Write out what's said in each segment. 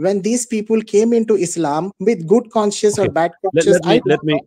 When these people came into Islam with good conscience or bad conscience,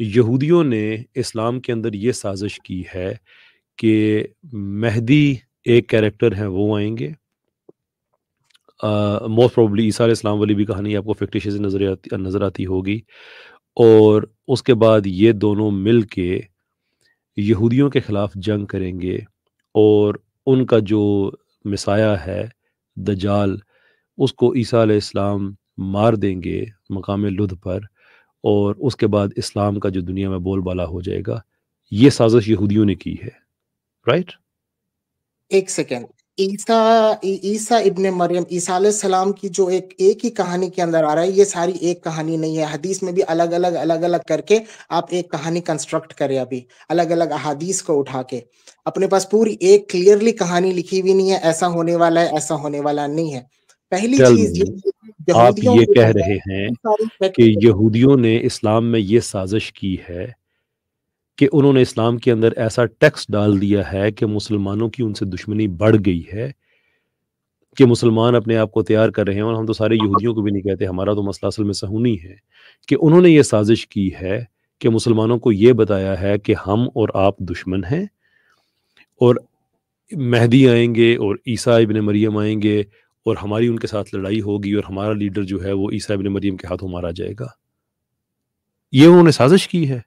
یہودیوں نے اسلام کے اندر یہ سازش کی ہے کہ مہدی ایک کیریکٹر ہیں، وہ آئیں گے، موسٹ پروبلی عیسیٰ علیہ السلام والی بھی کہانی آپ کو فکٹیشیس نظر آتی ہوگی، اور اس کے بعد یہ دونوں مل کے یہودیوں کے خلاف جنگ کریں گے، اور ان کا جو مسایہ ہے دجال، اس کو عیسیٰ علیہ السلام مار دیں گے مقام لدھ پر، اور اس کے بعد اسلام کا جو دنیا میں بول بالا ہو جائے گا۔ یہ سازش یہودیوں نے کی ہے، رائٹ؟ ایک سیکنڈ، عیسیٰ ابن مریم، عیسیٰ علیہ السلام کی جو ایک ہی کہانی کے اندر آ رہا ہے، یہ ساری ایک کہانی نہیں ہے، حدیث میں بھی الگ الگ کر کے آپ ایک کہانی کنسٹرکٹ کرے، ابھی الگ الگ احادیث کو اٹھا کے اپنے پاس پوری ایک کلیئرلی کہانی لکھی ہوئی نہیں ہے، ایسا ہونے والا ہے، ایسا ہونے والا نہیں ہے۔ پہلی چیز آپ یہ کہہ رہے ہیں کہ یہودیوں نے اسلام میں یہ سازش کی ہے کہ انہوں نے اسلام کے اندر ایسا ٹیکس ڈال دیا ہے کہ مسلمانوں کی ان سے دشمنی بڑھ گئی ہے، کہ مسلمان اپنے آپ کو تیار کر رہے ہیں، اور ہم تو سارے یہودیوں کو بھی نہیں کہتے، ہمارا تو مسئلہ اصل میں صہیونی ہے، کہ انہوں نے یہ سازش کی ہے کہ مسلمانوں کو یہ بتایا ہے کہ ہم اور آپ دشمن ہیں، اور مہدی آئیں گے اور عیسیٰ ابن مریم آئیں گے، اور ہماری ان کے ساتھ لڑائی ہوگی، اور ہمارا لیڈر جو ہے وہ عیسیٰ ابن مریم کے ہاتھوں مارا جائے گا۔ یہ انہوں نے سازش کی ہے۔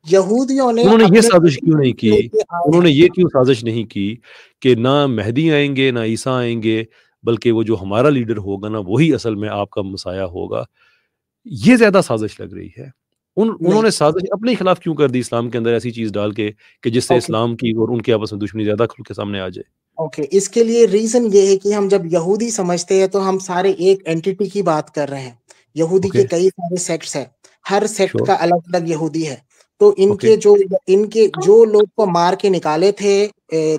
یہودیوں نے انہوں نے یہ سازش کیوں نہیں کی؟ انہوں نے یہ کیوں سازش نہیں کی کہ نہ مہدی آئیں گے نہ عیسیٰ آئیں گے، بلکہ وہ جو ہمارا لیڈر ہوگا نا وہی اصل میں آپ کا مسایہ ہوگا؟ یہ زیادہ سازش لگ رہی ہے۔ انہوں نے سازش اپنے خلاف کیوں کر دی اسلام کے اندر ایسی چیز ڈال کے کہ جس سے اسلام کی اور ان کے آپس میں دشمنی زیادہ کھل کے سامنے آ جائے؟ اس کے لیے ریزن یہ ہے کہ ہم جب یہودی سمجھتے ہیں تو ہم سارے ایک اینٹیٹی کی بات کر رہے ہیں۔ یہودی کے کئی سارے سیکٹس ہیں، ہر سیکٹ کا الگ الگ یہودی ہے، تو ان کے جو لوگ کو مار کے نکالے تھے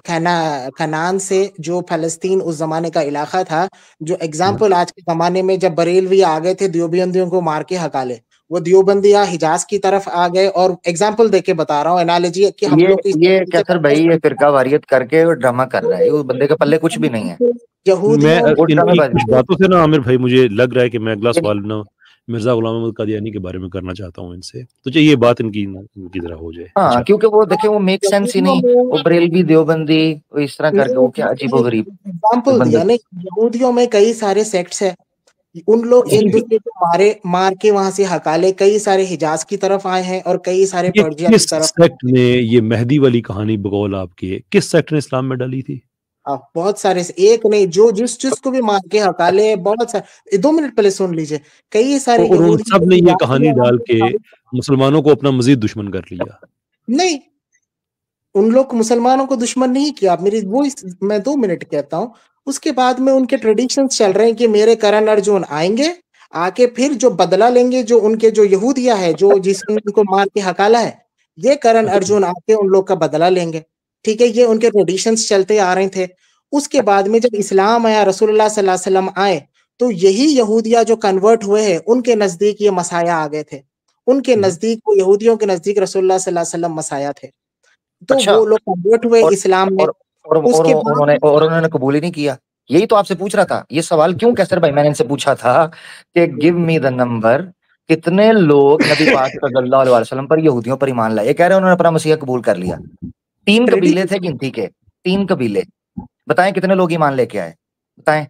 کنعان سے، جو فلسطین اس زمانے کا علاقہ تھا، جو ایگزامپل آج کے زمانے میں جب بریلوی آ گئے تھے دیوبندیوں کو مار کے ہکالے، وہ دیوبندیاں حجاز کی طرف آ گئے، اور ایگزامپل دے کے بتا رہا ہوں، انالوجی کہ ہم لوگ یہ کیسر بھائی یہ فرقہ واریت کر کے ڈرامہ کر رہا ہے، اس بندے کے پلے کچھ بھی نہیں ہے۔ میں کچھ باتوں سے نا عامر بھائی مجھے لگ رہا ہے کہ میں اگلا سوال نا مرزا غلام احمد قادیانی کے بارے میں کرنا چاہتا ہوں ان سے، تو چاہیے یہ بات ان کی طرح ہو جائے۔ ہاں، کیونکہ وہ دیکھیں وہ میک سینس ہی نہیں، وہ بریلوی دیوبندی اس طرح کر کے وہ کیا عجیب و غریب ایگزامپل دیا نا۔ یہودیوں میں کئی سارے سیکٹس ہیں، ان لوگ ایک دوسرے کو مار کے وہاں سے ہکالے، کئی سارے حجاز کی طرف آئے ہیں اور کئی سارے پرجیا کی طرف۔ سیکٹ نے یہ مہدی والی کہانی بقول آپ کے کس سیکٹ نے اسلام میں ڈالی تھی؟ بہت سارے، ایک نہیں، جو جس کو بھی مار کے ہکالے، بہت سارے۔ 2 منٹ پہلے سن لیجئے، کئی سارے یہودی سب نے یہ کہانی ڈال کے مسلمانوں کو اپنا مزید دشمن کر لیا۔ نہیں، ان لوگ مسلمانوں کو دشمن نہیں کیا، میری وہ میں 2 منٹ کہتا ہوں، اس کے بعد میں ان کے ٹریڈیشنز چل رہے ہیں کہ میرے کرن ارجن آئیں گے، آ کے پھر جو بدلہ لیں گے، جو ان کے جو یہودیہ ہے، جو جس نے ان کو مار کے ہکالا ہے، یہ کرن ارجن آ کے ان لوگ کا بدلہ لیں گے، ٹھیک ہے؟ یہ ان کے ٹریڈیشنز چلتے آ رہے تھے۔ اس کے بعد میں جب اسلام آیا، رسول اللہ صلی اللہ علیہ وسلم آئے، تو یہی یہودیہ جو کنورٹ ہوئے ہیں، ان کے نزدیک یہ مسایہ آ گئے تھے، ان کے نزدیک، وہ یہودیوں کے نزدیک رسول اللہ صلی اللہ علیہ وسلم مسایہ تھے، تو وہ لوگ کنورٹ ہوئے اسلام میں۔ انہوں نے قبول ہی نہیں کیا۔ یہی تو آپ سے پوچھ رہا تھا، یہ سوال کیوں کیسر بھائی میں نے ان سے پوچھا تھا کہ گیو می دا نمبر، کتنے لوگ نبی پاک صلی اللہ علیہ وسلم پر یہودیوں پر ایمان لائے؟ یہ کہہ رہے ہیں انہوں نے اپنا مسیح قبول کر لیا۔ 3 قبیلے تھے گنتی کے، 3 قبیلے، بتائیں کتنے لوگ ایمان لے کے آئے؟ بتائیں۔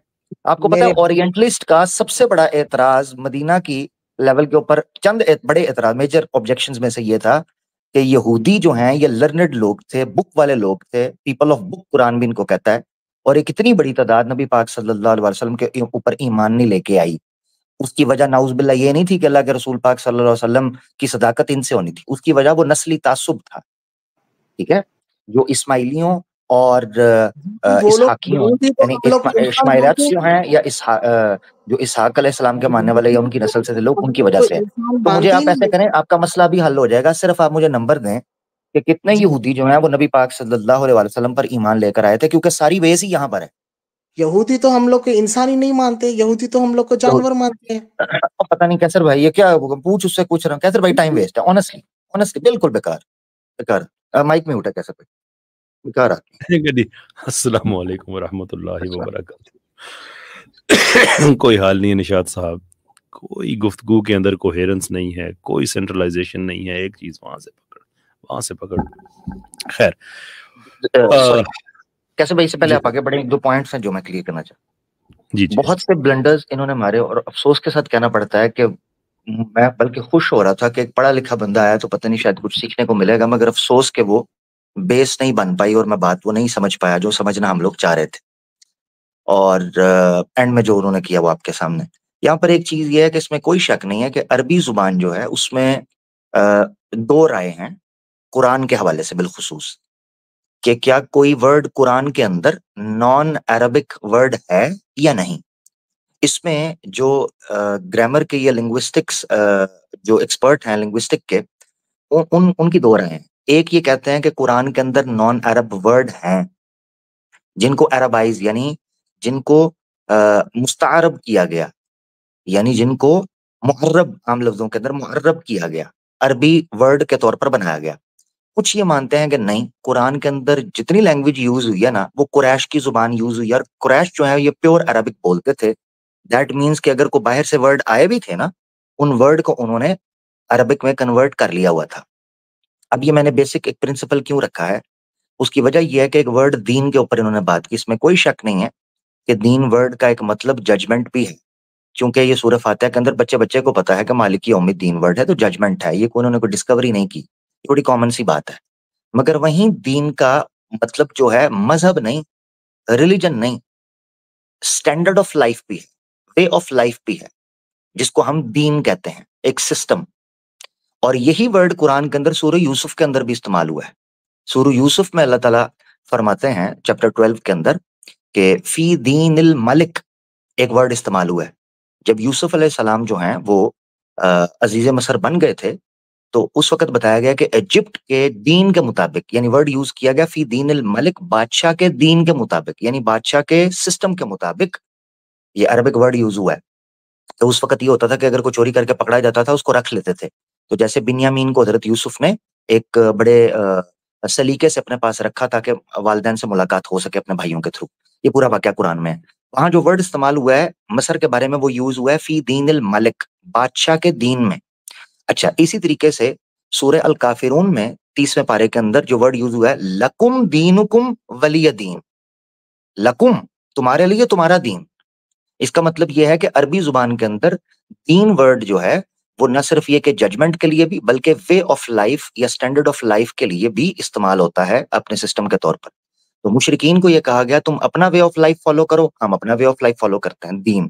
آپ کو پتا ہے اورینٹلسٹ کا سب سے بڑا اعتراض مدینہ کی لیول کے اوپر، چند بڑے اعتراض، میجر آبجیکشنز میں سے یہ تھا کہ یہودی جو ہیں یہ لرنڈ لوگ تھے، بک والے لوگ تھے، پیپل آف بک قرآن بھی ان کو کہتا ہے، اور ایک اتنی بڑی تعداد نبی پاک صلی اللہ علیہ وسلم کے اوپر ایمان نہیں لے کے آئی۔ اس کی وجہ نعوذ باللہ یہ نہیں تھی کہ اللہ کے رسول پاک صلی اللہ علیہ وسلم کی صداقت ان سے ہونی تھی، اس کی وجہ وہ نسلی تعصب تھا، ٹھیک ہے؟ جو اسماعیلیوں اور اسحاقیوں، یعنی اسماعیلیت جو ہیں یا جو اسحاق علیہ السلام کے ماننے والے یا ان کی نسل سے تھے لوگ، ان کی وجہ سے۔ تو مجھے آپ ایسے کریں، آپ کا مسئلہ بھی حل ہو جائے گا، صرف آپ مجھے نمبر دیں کہ کتنے یہودی جو ہیں وہ نبی پاک صلی اللہ علیہ وسلم پر ایمان لے کر آئے تھے، کیونکہ ساری ویز ہی یہاں پر ہے۔ یہودی تو ہم لوگ کو انسان ہی نہیں مانتے، یہودی تو ہم لوگ کو جانور مانتے ہیں۔ پتہ نہیں کیسر بھائی یہ کیا پوچھ، اس سے پوچھ رہا ہوں کیسر بھائی، ٹائم ویسٹ ہے، آنیسٹلی بالکل بیکار۔ مائک میں اٹھا کیسر بھائی، بیکار آدمی۔ السلام علیکم ورحمۃ اللہ وبرکاتہ۔ کوئی حال نہیں ہے نشاد صاحب، کوئی گفتگو کے اندر کوہیرنس نہیں ہے, کوئی سینٹرلائزیشن نہیں ہے, ایک چیز وہاں سے پکڑ. خیر کیسے بھائی سے پہلے آپ آگے بڑھیں, 2 پوائنٹس ہیں جو میں کلیئر کرنا چاہتا ہوں. جی بہت سے بلنڈرز انہوں نے مارے, اور افسوس کے ساتھ کہنا پڑتا ہے کہ میں بلکہ خوش ہو رہا تھا کہ ایک پڑھا لکھا بندہ آیا تو پتہ نہیں شاید کچھ سیکھنے کو ملے گا, مگر افسوس کہ وہ بیس نہیں بن پائی اور میں بات وہ نہیں سمجھ پایا جو سمجھنا ہم لوگ چاہ رہے تھے. اور اینڈ میں جو انہوں نے کیا وہ آپ کے سامنے. یہاں پر ایک چیز یہ ہے کہ اس میں کوئی شک نہیں ہے کہ عربی زبان جو ہے اس میں 2 رائے ہیں قرآن کے حوالے سے بالخصوص, کہ کیا کوئی ورڈ قرآن کے اندر نان عربک ورڈ ہے یا نہیں. اس میں جو گرامر کے یا لنگوسٹکس جو ایکسپرٹ ہیں لنگوسٹک کے, ان کی 2 رائے ہیں. ایک یہ کہتے ہیں کہ قرآن کے اندر نان عرب ورڈ ہیں جن کو عربائز یعنی جن کو مستعرب کیا گیا, یعنی جن کو معرب, عام لفظوں کے اندر معرب کیا گیا, عربی ورڈ کے طور پر بنایا گیا. کچھ یہ مانتے ہیں کہ نہیں, قرآن کے اندر جتنی لینگویج یوز ہوئی ہے نا وہ قریش کی زبان یوز ہوئی ہے, اور قریش جو ہے یہ پیور عربک بولتے تھے. دیٹ مینس کہ اگر کوئی باہر سے ورڈ آئے بھی تھے نا, ان ورڈ کو انہوں نے عربک میں کنورٹ کر لیا ہوا تھا. اب یہ میں نے بیسک ایک پرنسپل کیوں رکھا ہے, اس کی وجہ یہ ہے کہ ایک ورڈ دین کے اوپر انہوں نے بات کی. اس میں کوئی شک نہیں ہے کہ دین ورڈ کا ایک مطلب ججمنٹ بھی ہے, چونکہ یہ سورہ فاتحہ کے اندر بچے کو پتا ہے کہ مالک یوم الدین ورڈ ہے تو ججمنٹ ہے, یہ انہوں نے کوئی ڈسکوری نہیں کی, تھوڑی کامن سی بات ہے. مگر وہیں دین کا مطلب جو ہے مذہب نہیں, ریلیجن نہیں, اسٹینڈرڈ آف لائف بھی ہے, وے آف لائف بھی ہے, جس کو ہم دین کہتے ہیں, ایک سسٹم. اور یہی ورڈ قرآن کے اندر سورہ یوسف کے اندر بھی استعمال ہوا ہے. سورہ یوسف میں اللہ تعالیٰ فرماتے ہیں چیپٹر 12 کے اندر کہ فی دین الملک ایک ورڈ استعمال ہوا ہے. جب یوسف علیہ السلام جو ہیں وہ عزیز مصر بن گئے تھے تو اس وقت بتایا گیا کہ ایجپٹ کے دین کے مطابق, یعنی ورڈ یوز کیا گیا فی دین الملک, بادشاہ کے دین کے مطابق, یعنی بادشاہ کے سسٹم کے مطابق یہ عربک ورڈ یوز ہوا ہے. تو اس وقت یہ ہوتا تھا کہ اگر کوئی چوری کر کے پکڑا جاتا تھا اس کو رکھ لیتے تھے. تو جیسے بنیامین کو حضرت یوسف نے ایک بڑے سلیقے سے اپنے پاس رکھا تاکہ والدین سے ملاقات ہو سکے اپنے بھائیوں کے تھرو. یہ پورا واقعہ قرآن میں ہے. وہاں جو ورڈ استعمال ہوا ہے مصر کے بارے میں وہ یوز ہوا ہے فی دین الملک, بادشاہ کے دین میں. اچھا, اسی طریقے سے سورہ الکافرون میں 30ویں پارے کے اندر جو ورڈ یوز ہوا ہے لکم دینکم ولی دین, لکم تمہارے لیے تمہارا دین. اس کا مطلب یہ ہے کہ عربی زبان کے اندر دین ورڈ جو ہے وہ نہ صرف یہ کہ ججمنٹ کے لیے بھی بلکہ وے آف لائف یا اسٹینڈرڈ آف لائف کے لیے بھی استعمال ہوتا ہے اپنے سسٹم کے طور پر. تو مشرکین کو یہ کہا گیا تم اپنا وے آف لائف فالو کرو, ہم اپنا وے آف لائف فالو کرتے ہیں دین.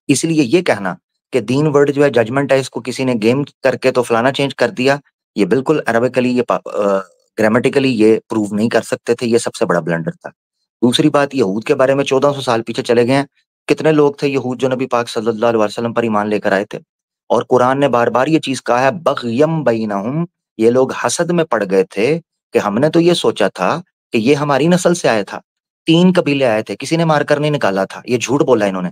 اس لیے یہ کہنا کہ دین ورڈ جو ہے ججمنٹ ہے, اس کو کسی نے گیم کر کے تو فلانا چینج کر دیا, یہ بالکل عربیکلی یہ گرامیٹیکلی یہ پروو نہیں کر سکتے تھے. یہ سب سے بڑا بلنڈر تھا. دوسری بات, یہود کے بارے میں 1400 سال پیچھے چلے گئے ہیں. کتنے لوگ تھے یہود جو نبی پاک صلی اللہ علیہ وسلم پر ایمان لے کر آئے تھے, اور قرآن نے بار بار یہ چیز کہا ہے بغیم بینہم, یہ لوگ حسد میں پڑ گئے تھے کہ ہم نے تو یہ سوچا تھا کہ یہ ہماری نسل سے آیا تھا, 3 قبیلے آئے تھے, کسی نے مار کر نہیں نکالا تھا, یہ جھوٹ بولا انہوں نے.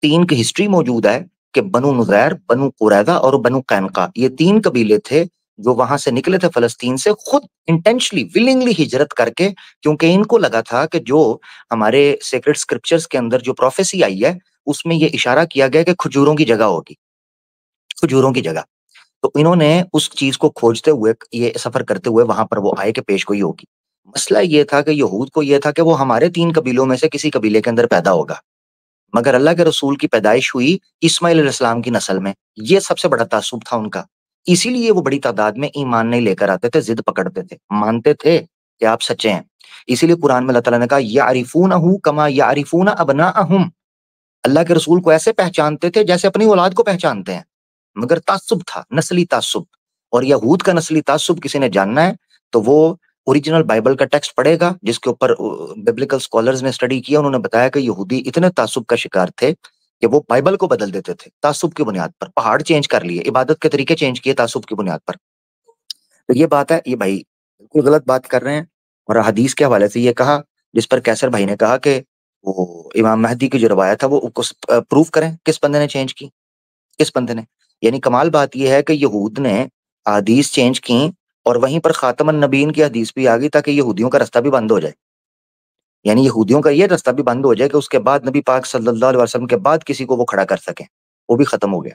3 کی ہسٹری موجود ہے کہ بنو نذیر, بنو قریظہ اور بنو قینقاع, یہ 3 قبیلے تھے جو وہاں سے نکلے تھے فلسطین سے خود انٹینشلی ولنگلی ہجرت کر کے, کیونکہ ان کو لگا تھا کہ جو ہمارے سیکرڈ اسکرپچرز کے اندر جو پروفیسی آئی ہے اس میں یہ اشارہ کیا گیا کہ کھجوروں کی جگہ ہوگی, کھجوروں کی جگہ. تو انہوں نے اس چیز کو کھوجتے ہوئے, یہ سفر کرتے ہوئے وہاں پر وہ آئے کہ پیش گوئی ہوگی. مسئلہ یہ تھا کہ یہود کو یہ تھا کہ وہ ہمارے 3 قبیلوں میں سے کسی قبیلے کے اندر پیدا ہوگا, مگر اللہ کے رسول کی پیدائش ہوئی اسماعیل علیہ السلام کی نسل میں. یہ سب سے بڑا تعصب تھا ان کا, اسی لیے وہ بڑی تعداد میں ایمان نہیں لے کر آتے تھے, ضد پکڑتے تھے, مانتے تھے کہ آپ سچے ہیں. اسی لیے قرآن میں اللہ تعالیٰ نے کہا یعرفونہ کما یعرفون ابناءہم, اللہ کے رسول کو ایسے پہچانتے تھے جیسے اپنی اولاد کو پہچانتے ہیں. مگر تعصب تھا, نسلی تعصب. اور یہود کا نسلی تعصب کسی نے جاننا ہے تو وہ اوریجنل بائبل کا ٹیکسٹ پڑھے گا, جس کے اوپر ببلیکل سکولرز نے اسٹڈی کیا. انہوں نے بتایا کہ یہودی اتنے تعصب کا شکار تھے کہ وہ بائبل کو بدل دیتے تھے تعصب کی بنیاد پر, پہاڑ چینج کر لیے, عبادت کے طریقے چینج کیے تعصب کی بنیاد پر. تو یہ بات ہے, یہ بھائی بالکل غلط بات کر رہے ہیں. اور حدیث کے حوالے سے یہ کہا, جس پر کیسر بھائی نے کہا کہ وہ امام مہدی کی جو روایت ہے وہ پروف کریں, کس بندے نے چینج کی, کس بندے نے. یعنی کمال بات یہ ہے کہ یہود نے حدیث چینج کی اور وہیں پر خاتم النبیین کی حدیث بھی آ گئی تاکہ یہودیوں کا رستہ بھی بند ہو جائے. یعنی یہودیوں کا یہ رستہ بھی بند ہو جائے کہ اس کے بعد نبی پاک صلی اللہ علیہ وسلم کے بعد کسی کو وہ کھڑا کر سکیں. وہ بھی ختم ہو گیا.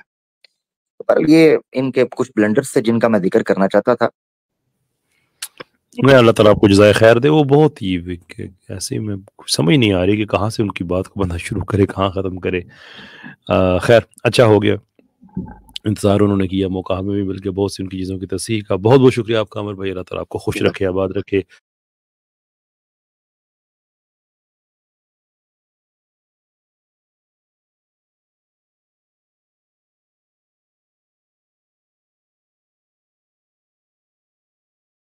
پر یہ ان کے کچھ بلنڈرز تھے جن کا میں ذکر کرنا چاہتا تھا. میں اللہ تعالیٰ آپ کو جزائے خیر دے. وہ بہت ہی ایسے میں سمجھ نہیں آ رہی کہ کہاں سے ان کی بات کو بندہ شروع کرے کہاں ختم کرے. خیر اچھا ہو گیا, انتظار انہوں نے کیا, موقع ہمیں بھی مل کے بہت سی ان کی چیزوں کی تصحیح کا. بہت بہت شکریہ آپ کا عمر بھائی. اللہ تعالیٰ آپ کو خوش رکھے, آباد رکھے.